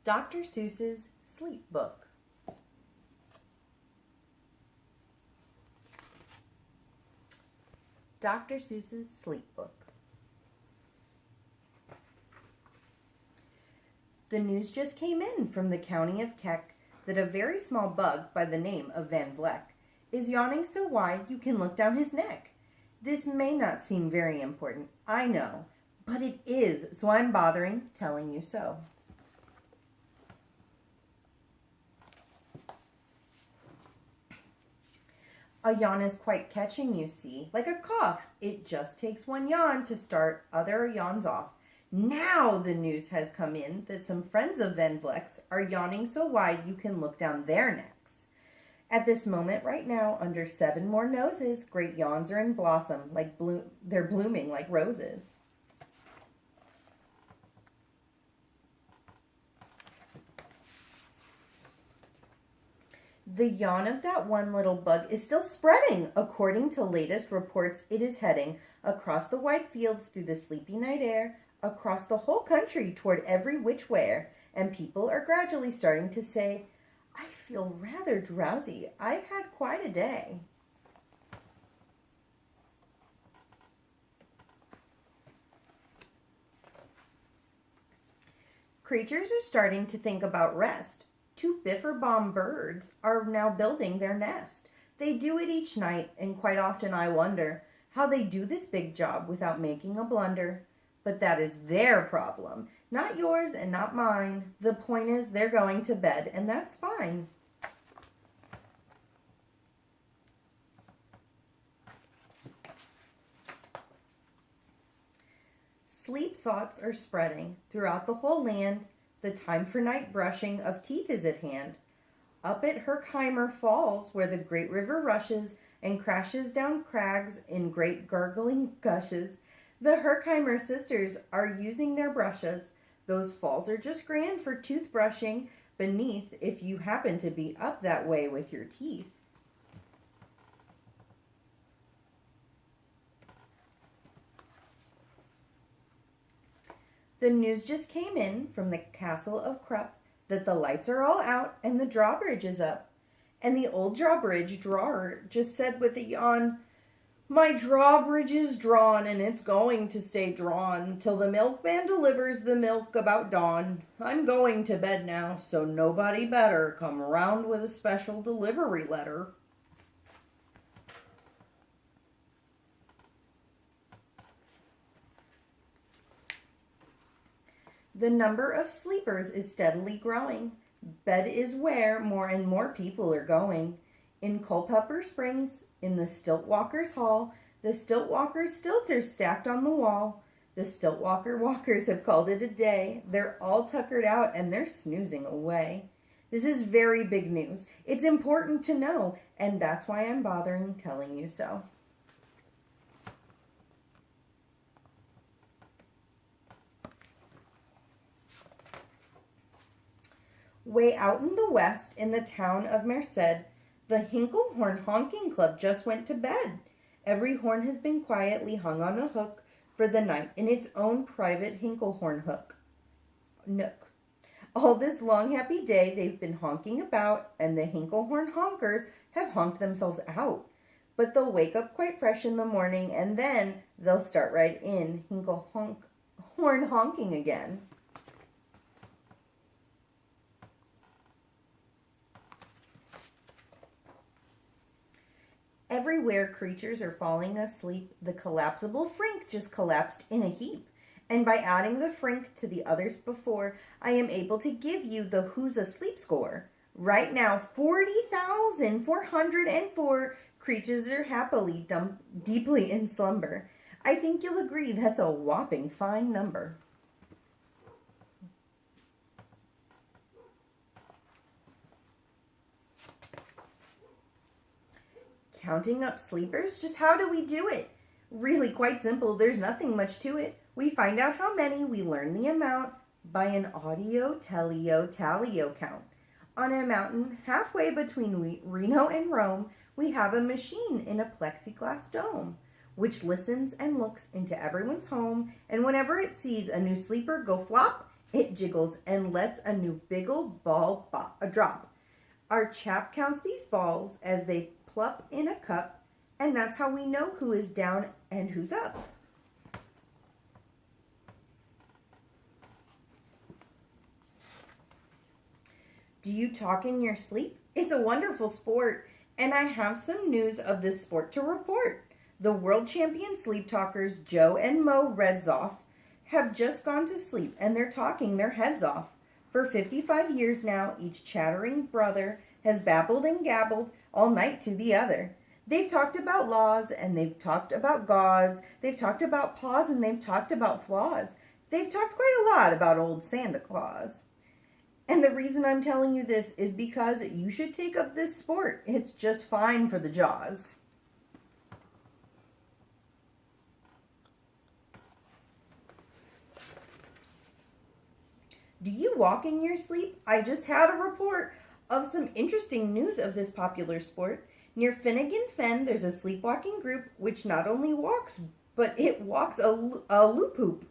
Dr. Seuss's Sleep Book. Dr. Seuss's Sleep Book. The news just came in from the county of Keck that a very small bug by the name of Van Vleck is yawning so wide you can look down his neck. This may not seem very important, I know, but it is, so I'm bothering telling you so. A yawn is quite catching, you see, like a cough. It just takes one yawn to start other yawns off. Now the news has come in that some friends of Van Vleck's are yawning so wide you can look down their necks. At this moment right now, under 7 more noses, great yawns are in blossom, like they're blooming like roses. The yawn of that one little bug is still spreading. According to latest reports, it is heading across the wide fields through the sleepy night air, across the whole country toward every which way, and people are gradually starting to say, I feel rather drowsy. I've had quite a day. Creatures are starting to think about rest. 2 biffer-bomb birds are now building their nest. They do it each night, and quite often I wonder how they do this big job without making a blunder. But that is their problem, not yours and not mine. The point is they're going to bed, and that's fine. Sleep thoughts are spreading throughout the whole land. The time for night brushing of teeth is at hand. Up at Herkheimer Falls, where the great river rushes and crashes down crags in great gurgling gushes, the Herkheimer sisters are using their brushes. Those falls are just grand for toothbrushing beneath if you happen to be up that way with your teeth. The news just came in from the castle of Krupp that the lights are all out and the drawbridge is up. And the old drawbridge drawer just said with a yawn, my drawbridge is drawn and it's going to stay drawn till the milkman delivers the milk about dawn. I'm going to bed now, so nobody better come around with a special delivery letter. The number of sleepers is steadily growing. Bed is where more and more people are going. In Culpeper Springs, in the Stiltwalkers' Hall, the Stiltwalkers' stilts are stacked on the wall. The Stiltwalker walkers have called it a day. They're all tuckered out and they're snoozing away. This is very big news. It's important to know, and that's why I'm bothering telling you so. Way out in the west, in the town of Merced, the Hinklehorn Honking Club just went to bed. Every horn has been quietly hung on a hook for the night in its own private Hinklehorn nook. All this long happy day they've been honking about, and the Hinklehorn honkers have honked themselves out. But they'll wake up quite fresh in the morning, and then they'll start right in Hinklehorn honking again. Everywhere creatures are falling asleep, the collapsible frink just collapsed in a heap. And by adding the frink to the others before, I am able to give you the Who's Asleep score. Right now, 40,404 creatures are happily deeply in slumber. I think you'll agree that's a whopping fine number. Counting up sleepers? Just how do we do it? Really quite simple. There's nothing much to it. We find out how many, we learn the amount by an audio-tellio-tallio count. On a mountain halfway between Reno and Rome, we have a machine in a plexiglass dome, which listens and looks into everyone's home, and whenever it sees a new sleeper go flop, it jiggles and lets a new big old ball drop. Our chap counts these balls as they plop in a cup, and that's how we know who is down and who's up. Do you talk in your sleep? It's a wonderful sport, and I have some news of this sport to report. The world champion sleep talkers Joe and Mo Redzoff have just gone to sleep, and they're talking their heads off. For 55 years now, each chattering brother has babbled and gabbled all night to the other. They've talked about laws, and they've talked about gauze. They've talked about paws, and they've talked about flaws. They've talked quite a lot about old Santa Claus. And the reason I'm telling you this is because you should take up this sport. It's just fine for the jaws. Do you walk in your sleep? I just had a report of some interesting news of this popular sport. Near Finnegan Fen, there's a sleepwalking group which not only walks, but it walks a loop hoop.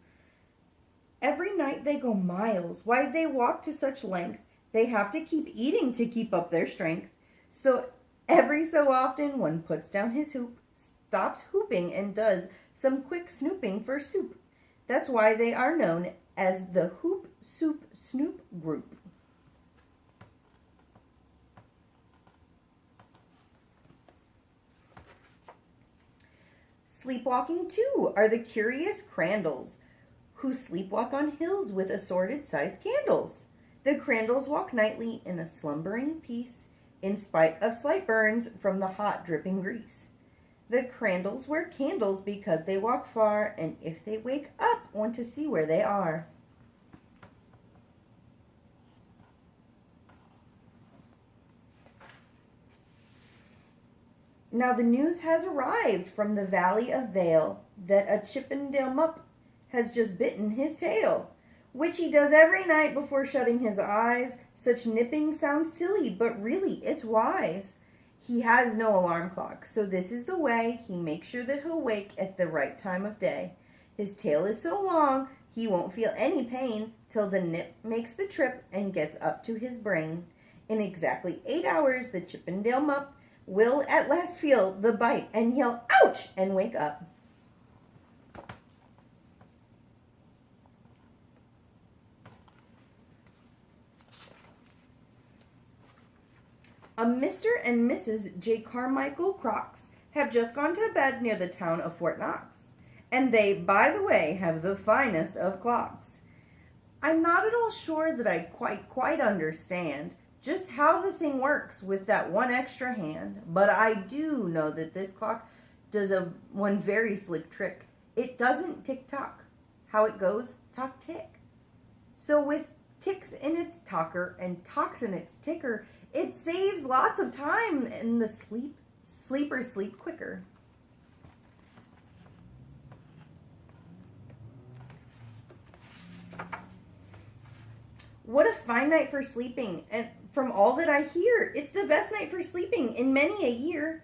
Every night they go miles. Why they walk to such length? They have to keep eating to keep up their strength. So every so often one puts down his hoop, stops hooping, and does some quick snooping for soup. That's why they are known as the Hoop Soup Snoop Group. Sleepwalking too are the curious Crandalls, who sleepwalk on hills with assorted-sized candles. The Crandalls walk nightly in a slumbering peace, in spite of slight burns from the hot dripping grease. The Crandalls wear candles because they walk far, and if they wake up, want to see where they are. Now the news has arrived from the Valley of Vale that a Chippendale Mupp has just bitten his tail, which he does every night before shutting his eyes. Such nipping sounds silly, but really it's wise. He has no alarm clock, so this is the way he makes sure that he'll wake at the right time of day. His tail is so long, he won't feel any pain till the nip makes the trip and gets up to his brain. In exactly 8 hours, the Chippendale Mupp will at last feel the bite and yell, "Ouch!" and wake up. A Mr. and Mrs. J. Carmichael Crocs have just gone to bed near the town of Fort Knox, and they, by the way, have the finest of clocks. I'm not at all sure that I quite understand just how the thing works with that one extra hand, but I do know that this clock does one very slick trick. It doesn't tick-tock. How it goes? Tock-tick. So with ticks in its talker and tocks in its ticker, it saves lots of time, and the sleepers sleep quicker. What a fine night for sleeping, and from all that I hear, it's the best night for sleeping in many a year.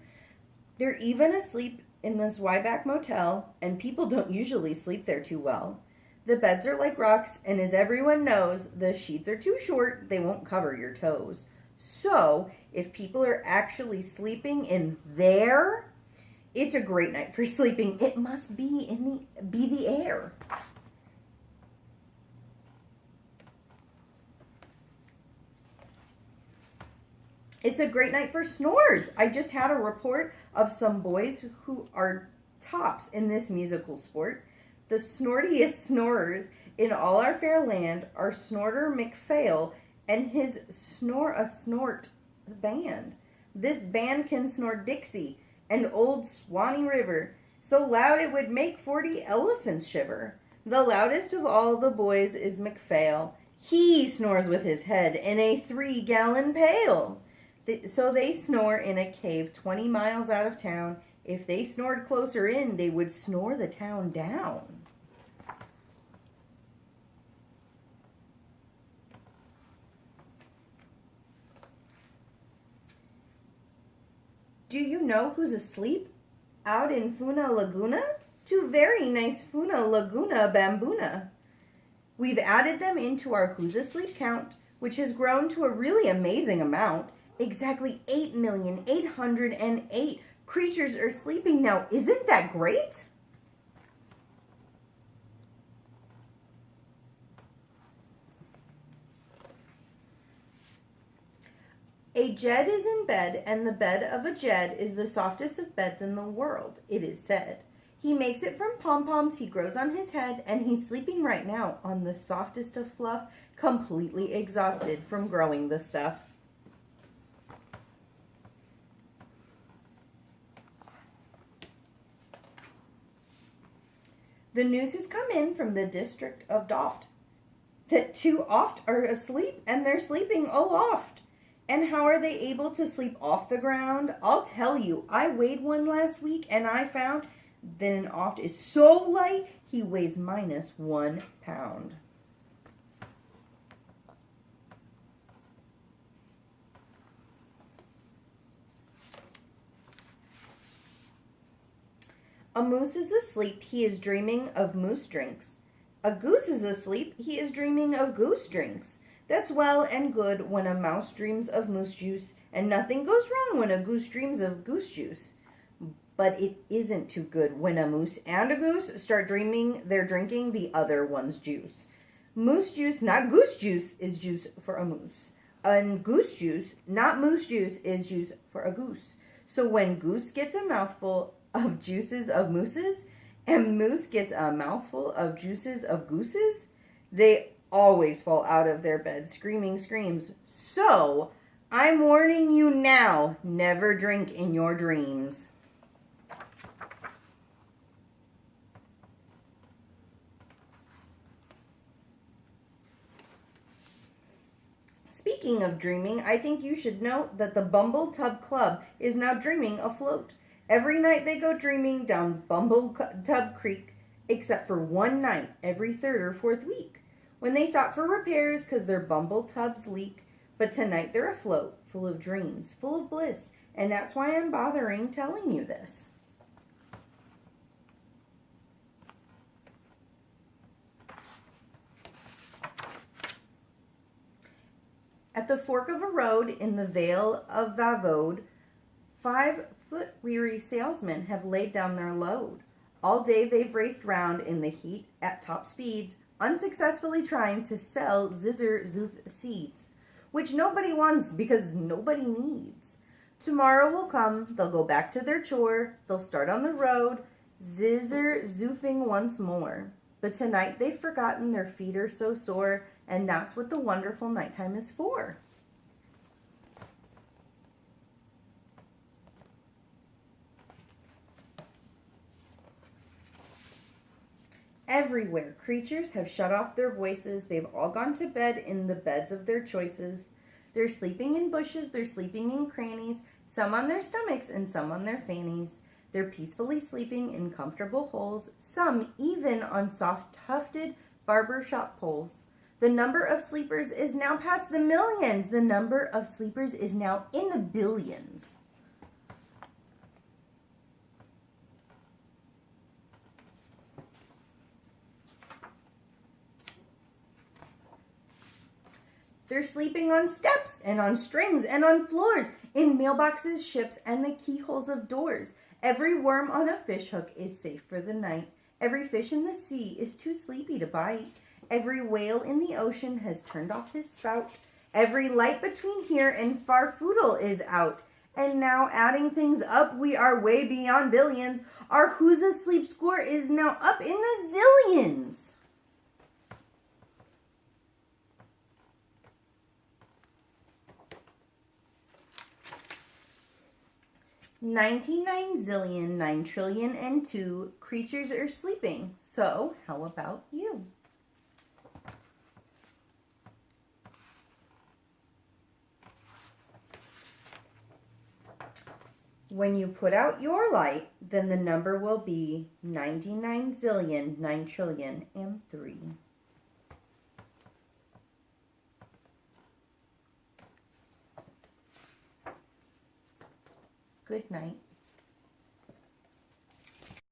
They're even asleep in the Zweiback Motel, and people don't usually sleep there too well. The beds are like rocks, and as everyone knows, the sheets are too short, they won't cover your toes. So, if people are actually sleeping in there, it's a great night for sleeping. It must be the air. It's a great night for snores. I just had a report of some boys who are tops in this musical sport. The snortiest snorers in all our fair land are Snorter McPhail and his Snore a Snort band. This band can snore Dixie and Old Swanee River so loud it would make 40 elephants shiver. The loudest of all the boys is McPhail. He snores with his head in a 3-gallon pail. So they snore in a cave 20 miles out of town. If they snored closer in, they would snore the town down. Do you know who's asleep? Out in Funa Laguna? Two very nice Funa Laguna bambuna. We've added them into our Who's Asleep count, which has grown to a really amazing amount. Exactly 8,808 creatures are sleeping now. Isn't that great? A Jed is in bed, and the bed of a Jed is the softest of beds in the world, it is said. He makes it from pom-poms he grows on his head, and he's sleeping right now on the softest of fluff, completely exhausted from growing the stuff. The news has come in from the district of Doft that 2 oft are asleep, and they're sleeping aloft. And how are they able to sleep off the ground? I'll tell you, I weighed one last week, and I found that an oft is so light, he weighs minus 1 pound. A moose is asleep, he is dreaming of moose drinks. A goose is asleep, he is dreaming of goose drinks. That's well and good when a mouse dreams of moose juice, and nothing goes wrong when a goose dreams of goose juice. But it isn't too good when a moose and a goose start dreaming they're drinking the other one's juice. Moose juice, not goose juice, is juice for a moose. And goose juice, not moose juice, is juice for a goose. So when goose gets a mouthful of juices of mooses, and moose gets a mouthful of juices of gooses, they always fall out of their bed screaming screams. So, I'm warning you now, never drink in your dreams. Speaking of dreaming, I think you should note that the Bumble Tub Club is now dreaming afloat. Every night they go dreaming down Bumble Tub Creek, except for one night every 3rd or 4th week, when they stop for repairs because their Bumble tubs leak. But tonight they're afloat, full of dreams, full of bliss, and that's why I'm bothering telling you this. At the fork of a road in the Vale of Vavode, 5-foot weary salesmen have laid down their load. All day they've raced round in the heat at top speeds, unsuccessfully trying to sell zizzer zoof seeds, which nobody wants because nobody needs. Tomorrow will come, they'll go back to their chore, they'll start on the road, zizzer zoofing once more. But tonight they've forgotten their feet are so sore, and that's what the wonderful nighttime is for. Everywhere, creatures have shut off their voices. They've all gone to bed in the beds of their choices. They're sleeping in bushes, they're sleeping in crannies, some on their stomachs and some on their fannies. They're peacefully sleeping in comfortable holes, some even on soft tufted barber shop poles. The number of sleepers is now past the millions. The number of sleepers is now in the billions. They're sleeping on steps and on strings and on floors, in mailboxes, ships, and the keyholes of doors. Every worm on a fish hook is safe for the night. Every fish in the sea is too sleepy to bite. Every whale in the ocean has turned off his spout. Every light between here and Farfoodle is out. And now adding things up, we are way beyond billions. Our Who's Asleep score is now up in the zillions. 99 zillion, 9 trillion, and 2 creatures are sleeping. So, how about you? When you put out your light, then the number will be 99 zillion, 9 trillion, and 3. Good night.